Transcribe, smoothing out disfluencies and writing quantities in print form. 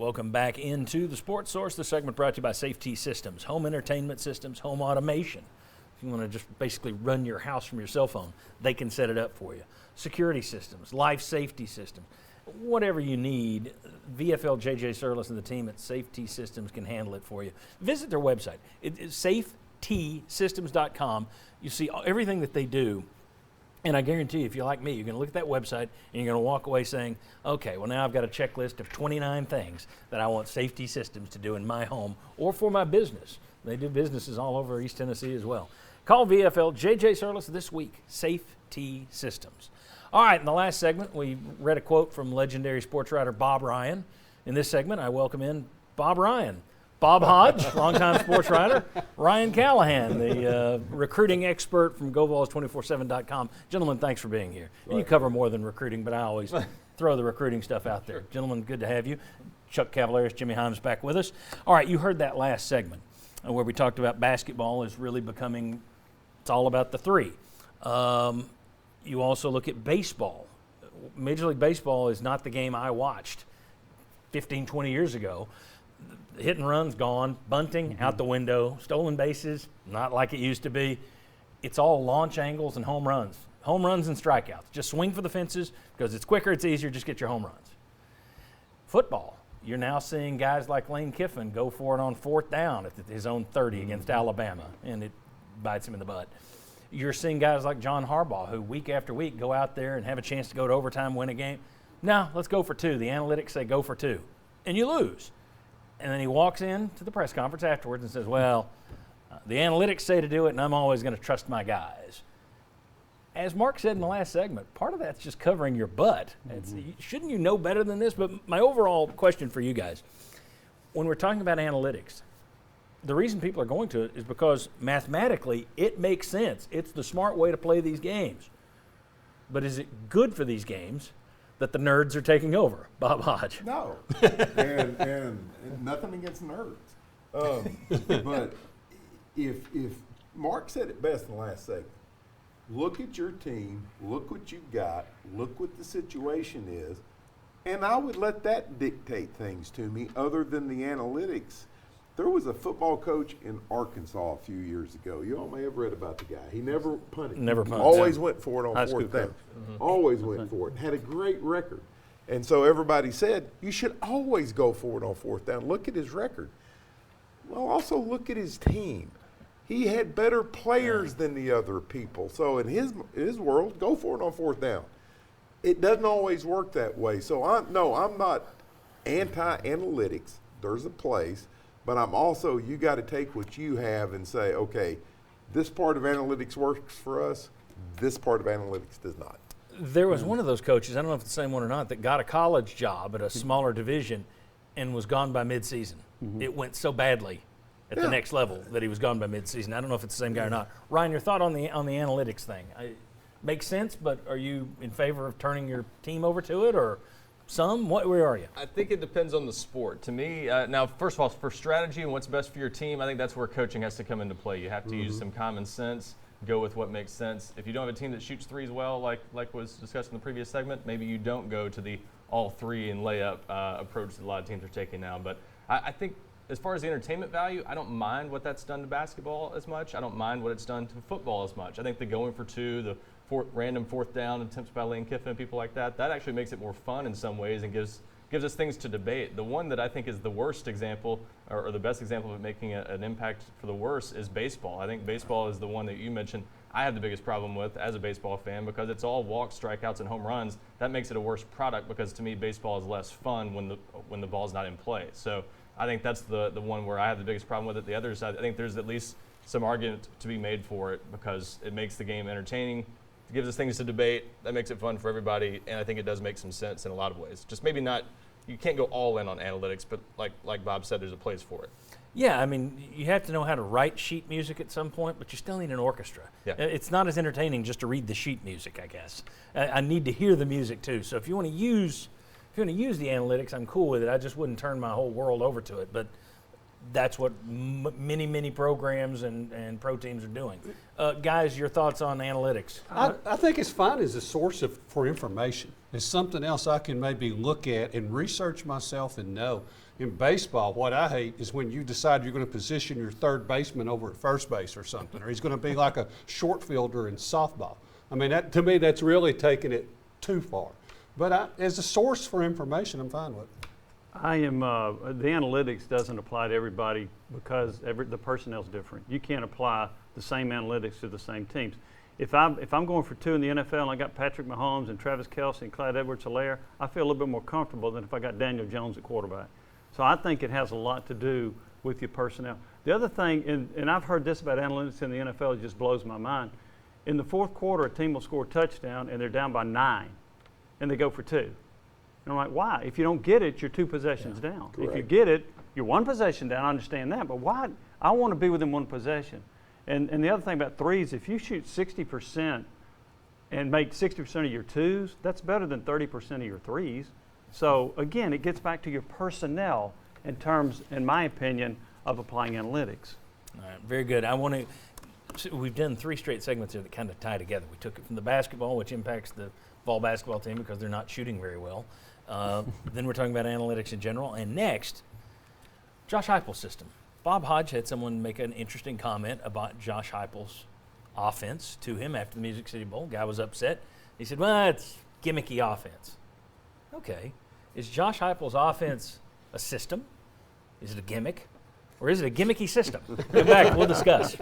Welcome back into the Sports Source, the segment brought to you by Safety Systems, home entertainment systems, home automation. If you want to just basically run your house from your cell phone, they can set it up for you. Security systems, life safety systems, whatever you need, VFL JJ Surlis and the team at Safety Systems can handle it for you. Visit their website. It's safetysystems.com. You see everything that they do. And I guarantee you, if you're like me, you're going to look at that website and you're going to walk away saying, okay, well, now I've got a checklist of 29 things that I want Safety Systems to do in my home or for my business. They do businesses all over East Tennessee as well. Call VFL JJ Surlis this week, Safety Systems. All right, in the last segment, we read a quote from legendary sports writer Bob Ryan. In this segment, I welcome in Bob Ryan. Bob Hodge, longtime sports writer. Ryan Callahan, the recruiting expert from GoVols247.com. Gentlemen, thanks for being here. Right. You cover more than recruiting, but I always throw the recruiting stuff out there. Sure. Gentlemen, good to have you. Chuck Cavaleris, Jimmy Himes back with us. All right, you heard that last segment where we talked about basketball is really becoming, it's all about the three. You also look at baseball. Major League Baseball is not the game I watched 15, 20 years ago. Hit and run's gone, bunting out the window, stolen bases, not like it used to be. It's all launch angles and home runs and strikeouts. Just swing for the fences because it's quicker, it's easier, just get your home runs. Football, you're now seeing guys like Lane Kiffin go for it on fourth down at his own 30 against Alabama, and it bites him in the butt. You're seeing guys like John Harbaugh who week after week go out there and have a chance to go to overtime, win a game. No, let's go for two. The analytics say go for two, and you lose. And then he walks in to the press conference afterwards and says, well, the analytics say to do it, and I'm always going to trust my guys. As Mark said in the last segment, part of that's just covering your butt. Shouldn't you know better than this? But my overall question for you guys, when we're talking about analytics, the reason people are going to it is because mathematically it makes sense. It's the smart way to play these games. But is it good for these games that the nerds are taking over? Bob Hodge. No, and nothing against nerds. But if Mark said it best in the last segment, look at your team, look what you've got, look what the situation is, and I would let that dictate things to me other than the analytics. There was a football coach in Arkansas a few years ago. You all may have read about the guy. He never punted. Never punted. Always went for it on fourth down. Always went for it. Had a great record. And so everybody said, you should always go for it on fourth down. Look at his record. Well, also look at his team. He had better players than the other people. So in his world, go for it on fourth down. It doesn't always work that way. So I'm not anti-analytics. There's a place. But I'm also, you got to take what you have and say, okay, this part of analytics works for us, this part of analytics does not. There was one of those coaches, I don't know if it's the same one or not, that got a college job at a smaller division and was gone by midseason. It went so badly at the next level that he was gone by midseason. I don't know if it's the same guy or not. Ryan, your thought on the analytics thing. Makes sense, but are you in favor of turning your team over to it, or some? Where are you? I think it depends on the sport. To me, now, first of all, for strategy and what's best for your team, I think that's where coaching has to come into play. You have to use some common sense, go with what makes sense. If you don't have a team that shoots threes well, like was discussed in the previous segment, maybe you don't go to the all three and layup approach that a lot of teams are taking now. But I think as far as the entertainment value, I don't mind what that's done to basketball as much. I don't mind what it's done to football as much. I think the going for two, the random fourth down attempts by Lane Kiffin and people like that actually makes it more fun in some ways and gives us things to debate. The one that I think is the worst example, or the best example of it making an impact for the worse, is baseball. I think baseball is the one that you mentioned I have the biggest problem with as a baseball fan, because it's all walks, strikeouts, and home runs. That makes it a worse product, because to me baseball is less fun when the ball's not in play. So I think that's the one where I have the biggest problem with it. The others, I think there's at least some argument to be made for it, because it makes the game entertaining. It gives us things to debate. That makes it fun for everybody, and I think it does make some sense in a lot of ways. Just maybe not, you can't go all in on analytics, but like Bob said, there's a place for it. Yeah, I mean, you have to know how to write sheet music at some point, but you still need an orchestra. Yeah. It's not as entertaining just to read the sheet music, I guess. I need to hear the music too. So if you want to use the analytics, I'm cool with it. I just wouldn't turn my whole world over to it. But that's what many programs and pro teams are doing. Guys, your thoughts on analytics? I think it's fine as a source for information. It's something else I can maybe look at and research myself and know. In baseball, what I hate is when you decide you're going to position your third baseman over at first base or something, or he's going to be like a short fielder in softball. I mean, to me, that's really taking it too far. But as a source for information, I'm fine with it. I am, the analytics doesn't apply to everybody because the personnel's different. You can't apply the same analytics to the same teams. If I'm going for 2 in the NFL and I got Patrick Mahomes and Travis Kelce and Clyde Edwards-Helaire, I feel a little bit more comfortable than if I got Daniel Jones at quarterback. So I think it has a lot to do with your personnel. The other thing, and I've heard this about analytics in the NFL, it just blows my mind. In the fourth quarter, a team will score a touchdown and they're down by 9, and they go for 2. And I'm like, why? If you don't get it, you're 2 possessions down. Correct. If you get it, you're 1 possession down. I understand that, but why? I want to be within 1 possession. And the other thing about threes, if you shoot 60% and make 60% of your 2s, that's better than 30% of your 3s. So again, it gets back to your personnel in terms, in my opinion, of applying analytics. All right, very good. I want to. So we've done 3 straight segments here that kind of tie together. We took it from the basketball, which impacts the ball basketball team because they're not shooting very well. Then we're talking about analytics in general. And next, Josh Heupel's system. Bob Hodge had someone make an interesting comment about Josh Heupel's offense to him after the Music City Bowl. Guy was upset. He said, well, it's gimmicky offense. Okay. Is Josh Heupel's offense a system? Is it a gimmick? Or is it a gimmicky system? Come back, we'll discuss.